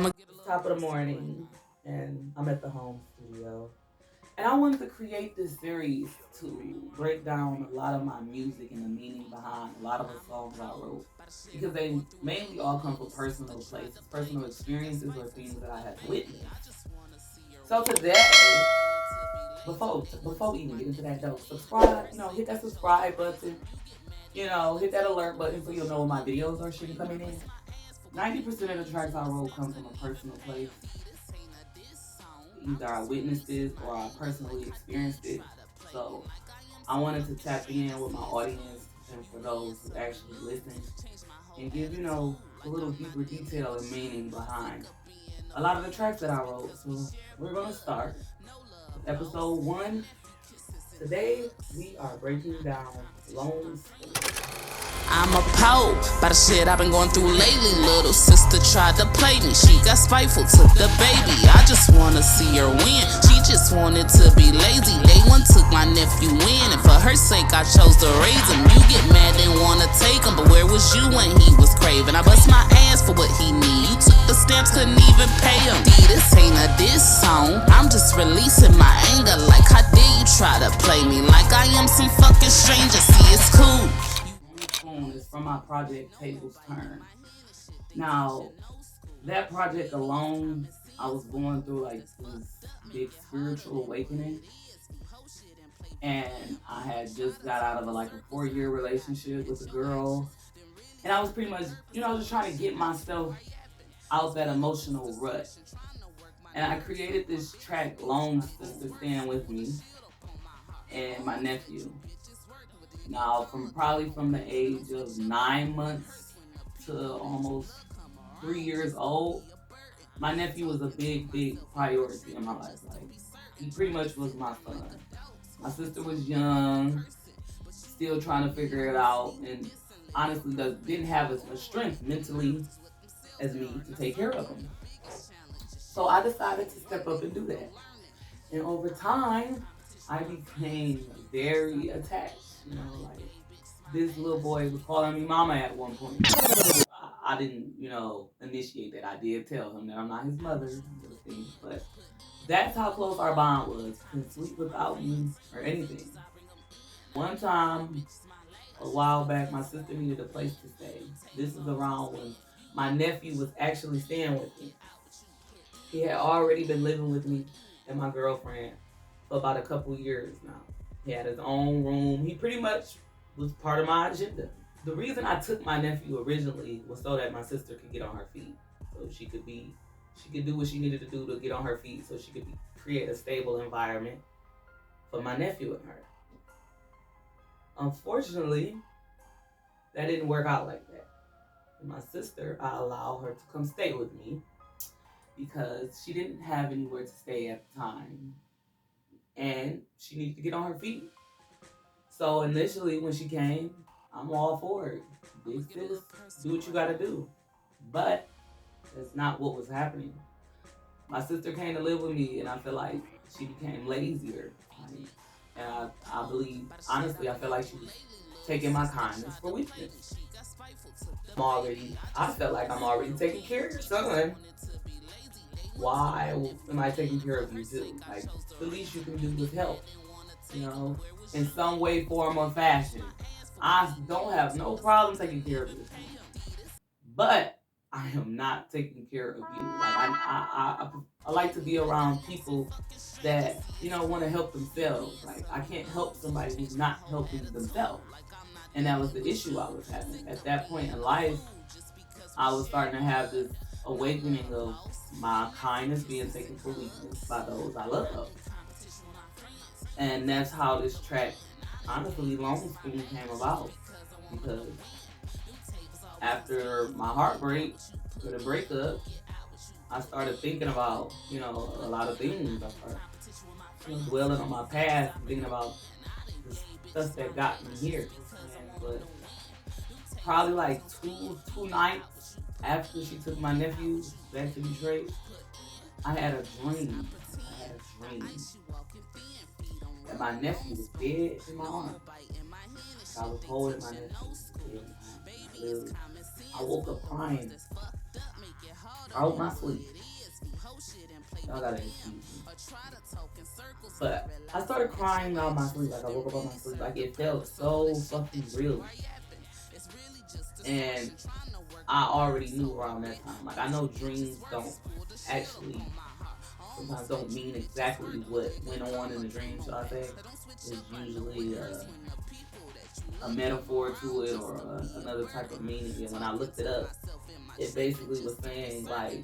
It's top of the morning, and I'm at the home studio. And I wanted to create this series to break down a lot of my music and the meaning behind a lot of the songs I wrote. Because they mainly all come from personal places, personal experiences, or things that I have witnessed. So today, before we even get into that though, subscribe, hit that subscribe button, hit that alert button so you'll know when my videos are shooting coming in. 90% of the tracks I wrote come from a personal place. Either I witnessed it or I personally experienced it. So I wanted to tap in with my audience and for those who actually listen and give, a little deeper detail and meaning behind a lot of the tracks that I wrote. So we're going to start with episode 1. Today we are breaking down Lone Star. I'm appalled by the shit I've been going through lately. Little sister tried to play me, she got spiteful to the baby. I just wanna see her win, she just wanted to be lazy. Day one took my nephew in, and for her sake I chose to raise him. You get mad and wanna take him, but where was you when he was craving? I bust my ass for what he need, you took the stamps, couldn't even pay him. D, this ain't a diss song, I'm just releasing my anger. Like how dare you try to play me like I am some fucking stranger. See, it's cool. Is from my project Table's Turn. Now, that project alone, I was going through like this big spiritual awakening. And I had just got out of like a 4-year relationship with a girl. And I was pretty much, just trying to get myself out that emotional rut. And I created this track, Lone Sister Stand With Me, and my nephew. Now, from the age of 9 months to almost 3 years old, my nephew was a big, big priority in my life. Like, he pretty much was my son. My sister was young, still trying to figure it out, and honestly didn't have as much strength mentally as me to take care of him. So I decided to step up and do that. And over time, I became very attached. Like this little boy was calling me mama at one point. I didn't, initiate that. I did tell him that I'm not his mother, but that's how close our bond was. Couldn't sleep without me or anything. One time, a while back, my sister needed a place to stay. This is around when my nephew was actually staying with me. He had already been living with me and my girlfriend for about a couple years now. He had his own room. He pretty much was part of my agenda. The reason I took my nephew originally was so that my sister could get on her feet. So she could do what she needed to do to get on her feet so she could create a stable environment for my nephew and her. Unfortunately, that didn't work out like that. And my sister, I allowed her to come stay with me because she didn't have anywhere to stay at the time. And she needed to get on her feet. So initially when she came, I'm all for it. Big sis, do what you gotta do. But that's not what was happening. My sister came to live with me and I feel like she became lazier. And I believe, honestly, I feel like she was taking my kindness for weakness. I felt like I'm already taking care of your son. Why am I taking care of you too? Like, the least you can do is help, in some way, form, or fashion. I don't have no problem taking care of you, but I am not taking care of you. Like, I like to be around people that, want to help themselves. Like, I can't help somebody who's not helping themselves. And that was the issue I was having. At that point in life, I was starting to have this awakening of my kindness being taken for weakness by those I love. And that's how this track, honestly, Lone Spoon came about. Because after my heartbreak, for the breakup, I started thinking about, a lot of things. I started dwelling on my past and thinking about the stuff that got me here. But probably like two nights after she took my nephew back to Detroit, I had a dream. That my nephew was dead in my arms. I was holding my nephew dead in my arms. I woke up crying. out my sleep. Y'all gotta excuse me. But I started crying out my sleep. Like I woke up out my sleep. Like it felt so fucking real. And I already knew around that time. Like I know dreams don't actually sometimes don't mean exactly what went on in the dream, should I say. It's usually a metaphor to it or another type of meaning. And when I looked it up, it basically was saying like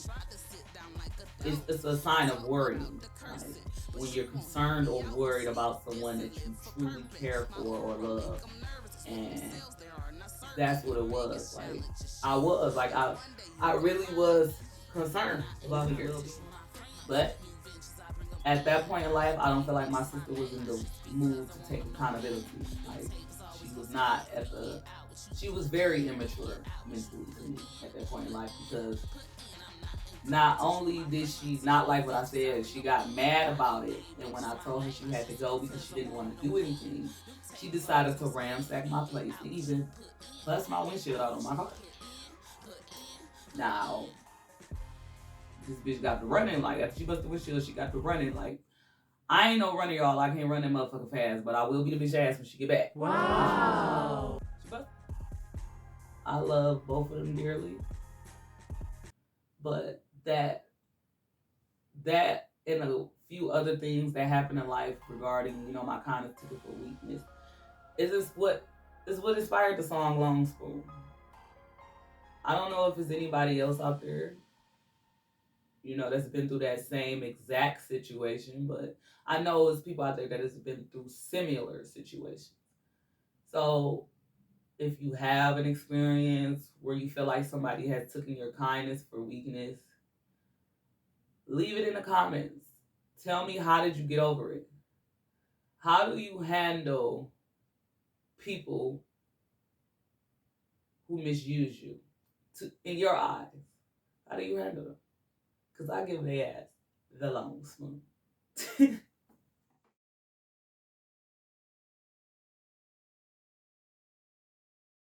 it's a sign of worrying. Like when you're concerned or worried about someone that you truly care for or love. And that's what it was. Like I really was concerned about the girl. But at that point in life, I don't feel like my sister was in the mood to take accountability. Like she was not at the. She was very immature mentally to me at that point in life because not only did she not like what I said, she got mad about it. And when I told her she had to go because she didn't want to do anything, she decided to ransack my place and even bust my windshield out on my car. Now, this bitch got to running. Like after she busted the windshield, she got to running. Like I ain't no runner, y'all. I can't run that motherfucker fast, but I will be the bitch ass when she get back. Wow. I love both of them dearly, but that and a few other things that happen in life regarding my kind of typical weakness is what inspired the song Long Spoon. I don't know if it's anybody else out there that's been through that same exact situation, but I know it's people out there that has been through similar situations. So if you have an experience where you feel like somebody has taken your kindness for weakness, leave it in the comments. Tell me, how did you get over it? How do you handle people who misuse you in your eyes? How do you handle them? Because I give their ass the long spoon.